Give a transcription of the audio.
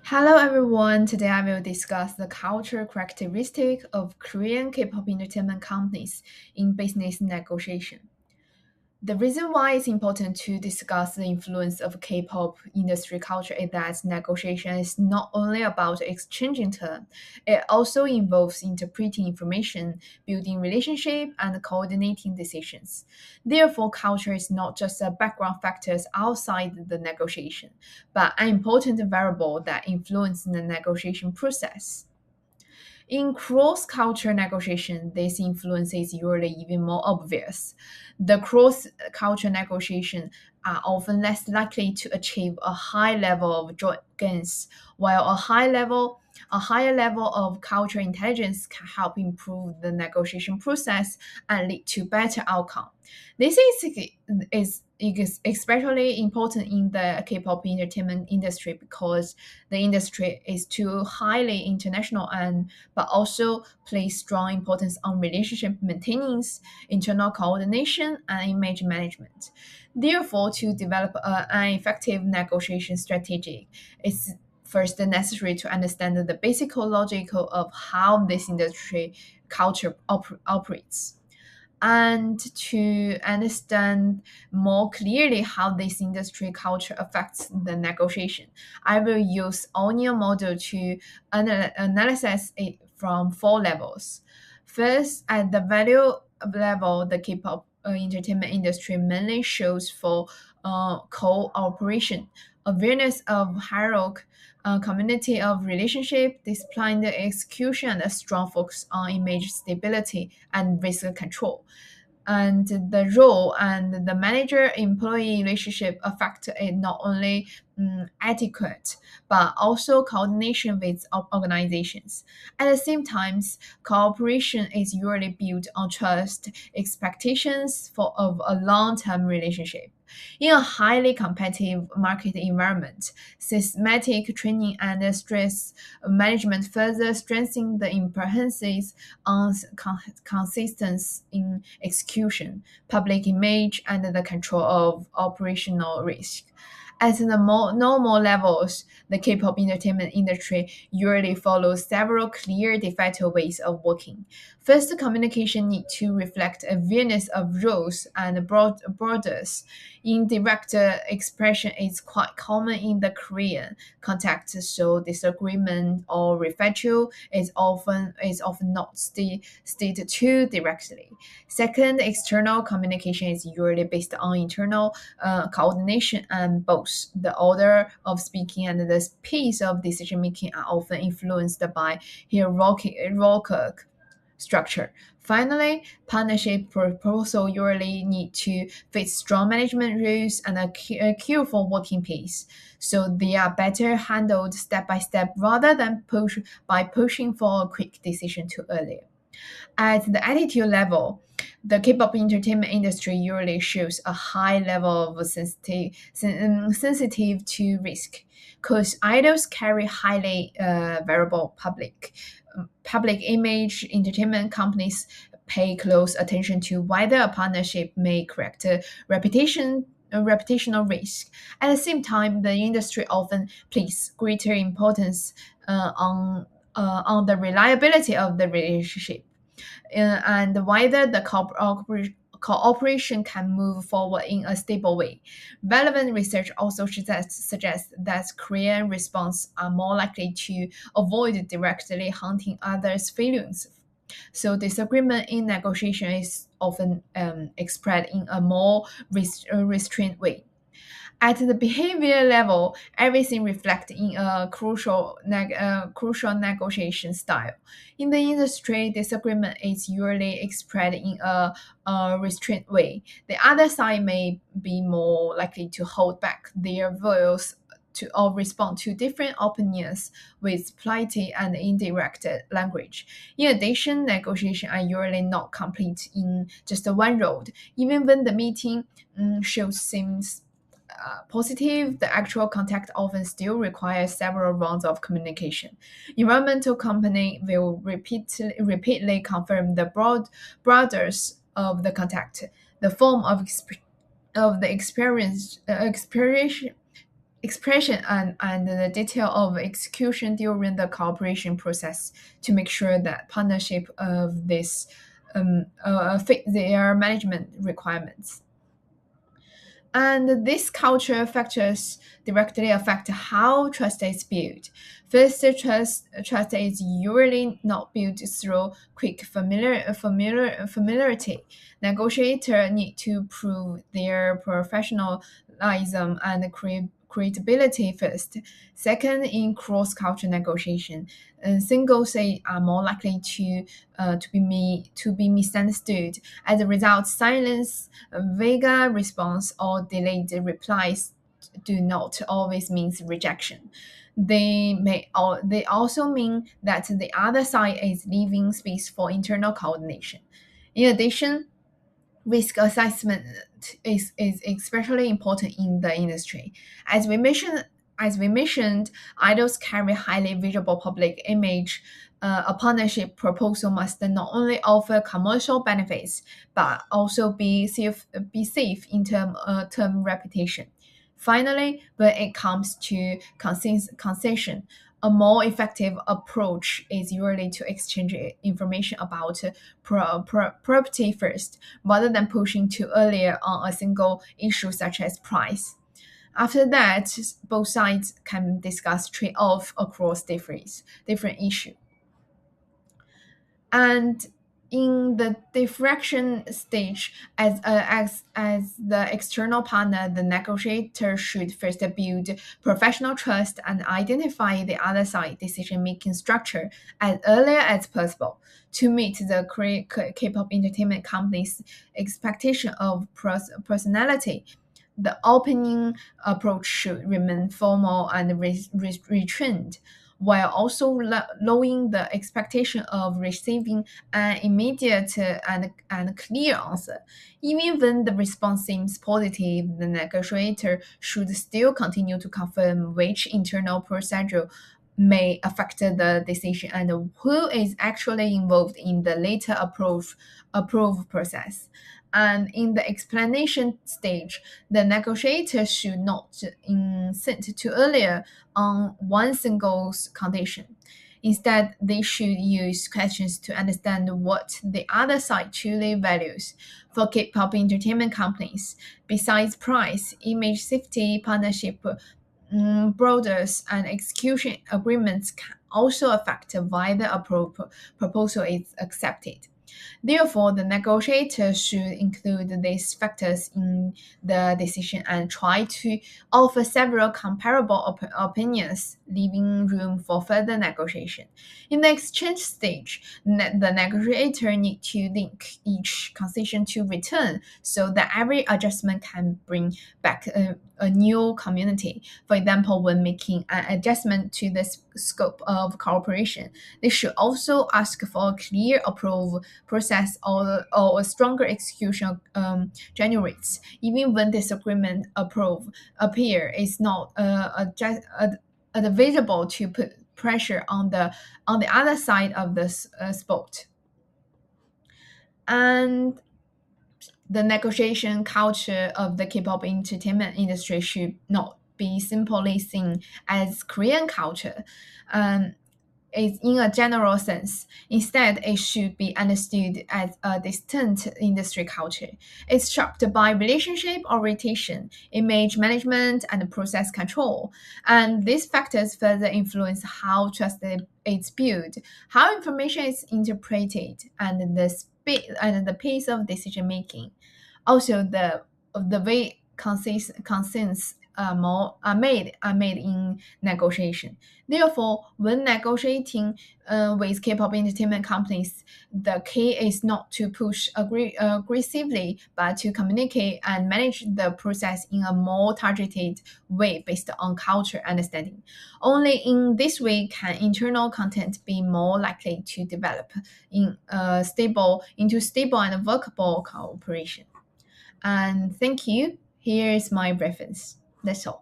Hello everyone, today I will discuss the cultural characteristic of Korean K-pop entertainment companies in business negotiation. The reason why it's important to discuss the influence of K-pop industry culture is that negotiation is not only about exchanging terms, it also involves interpreting information, building relationship, and coordinating decisions. Therefore, culture is not just a background factors outside the negotiation, but an important variable that influences the negotiation process. In cross-cultural negotiation, this influence is usually even more obvious. The cross-cultural negotiation are often less likely to achieve a high level of joint gains, while a higher level of cultural intelligence can help improve the negotiation process and lead to better outcome. This is especially important in the K-pop entertainment industry because the industry is too highly international and but also place strong importance on relationship maintenance, internal coordination, and image management. Therefore, to develop an effective negotiation strategy, it's first necessary to understand the basic logic of how this industry culture operates and to understand more clearly how this industry culture affects the negotiation. I will use Onion model to analyze it from four levels. First, at the value level, the K-pop entertainment industry mainly shows for cooperation, awareness of hierarchy, community of relationship, displaying the execution, and a strong focus on image stability and risk control. And the role and the manager-employee relationship affect it not only etiquette but also coordination with organizations. At the same time, cooperation is usually built on trust, expectations of a long-term relationship. In a highly competitive market environment, systematic training and stress management further strengthen the emphasis on consistency in execution, public image, and the control of operational risk. At the more normal levels, the K-pop entertainment industry usually follows several clear de facto ways of working. First, communication need to reflect awareness of roles and borders. Indirect expression is quite common in the Korean context, so disagreement or refusal is often not stated too directly. Second, external communication is usually based on internal coordination, and both the order of speaking and the pace of decision making are often influenced by hierarchical structure. Finally, partnership proposal usually need to fit strong management rules and a careful working pace, so they are better handled step by step rather than pushing for a quick decision too early. At the attitude level, the K-pop entertainment industry usually shows a high level of sensitive to risk, because idols carry highly variable public image. Entertainment companies pay close attention to whether a partnership may correct a reputational risk. At the same time, the industry often places greater importance on the reliability of the relationship and whether the cooperation can move forward in a stable way. Relevant research also suggests that Korean response are more likely to avoid directly hunting others' feelings. So disagreement in negotiation is often expressed in a more restrained way. At the behavior level, everything reflects in a crucial negotiation style. In the industry, disagreement is usually expressed in a restrained way. The other side may be more likely to hold back their voice or respond to different opinions with polite and indirect language. In addition, negotiations are usually not complete in just one round. Even when the meeting shows seems positive, the actual contact often still requires several rounds of communication. Environmental company will repeatedly confirm the broadness of the contact, the form of the experience, expression and the detail of execution during the cooperation process to make sure that partnership of this fit their management requirements. And these culture factors directly affect how trust is built. First, trust is usually not built through quick familiarity. Negotiators need to prove their professionalism and credibility first. Second, in cross-cultural negotiation, singles are more likely to be misunderstood. As a result, silence, vague response, or delayed replies do not always mean rejection. They also mean that the other side is leaving space for internal coordination. In addition, risk assessment is especially important in the industry. As we mentioned, idols carry highly visible public image. A partnership proposal must not only offer commercial benefits but also be safe in term reputation. Finally, when it comes to concession, a more effective approach is usually to exchange information about property first, rather than pushing too earlier on a single issue such as price. After that, both sides can discuss trade-off across different issues. And in the diffraction stage, as the external partner, the negotiator should first build professional trust and identify the other side decision-making structure as early as possible to meet the K-pop entertainment company's expectation of personality. The opening approach should remain formal and restrained, while also lowering the expectation of receiving an immediate and clear answer. Even when the response seems positive, the negotiator should still continue to confirm which internal procedure may affect the decision and who is actually involved in the later approve process. And in the explanation stage, the negotiator should not insist too earlier on one single condition. Instead, they should use questions to understand what the other side truly values. For K-pop entertainment companies, besides price, image safety, partnership, borders, and execution agreements can also affect why the proposal is accepted. Therefore, the negotiator should include these factors in the decision and try to offer several comparable opinions, leaving room for further negotiation. In the exchange stage, the negotiator needs to link each concession to return so that every adjustment can bring back a new community. For example, when making an adjustment to the scope of cooperation, they should also ask for a clear approval process or a stronger execution generates. Even when disagreement appear is not visible to put pressure on the other side of the spot. And the negotiation culture of the K-pop entertainment industry should not be simply seen as Korean culture. Is in a general sense. Instead, it should be understood as a distinct industry culture. It's shaped by relationship orientation, image management, and process control. And these factors further influence how trust is built, how information is interpreted, and the speed and the pace of decision making. Also, the way consents are made in negotiation. Therefore, when negotiating with K-pop entertainment companies, the key is not to push aggressively, but to communicate and manage the process in a more targeted way based on culture understanding. Only in this way can internal content be more likely to develop into stable and workable cooperation. And thank you. Here is my reference. That's all.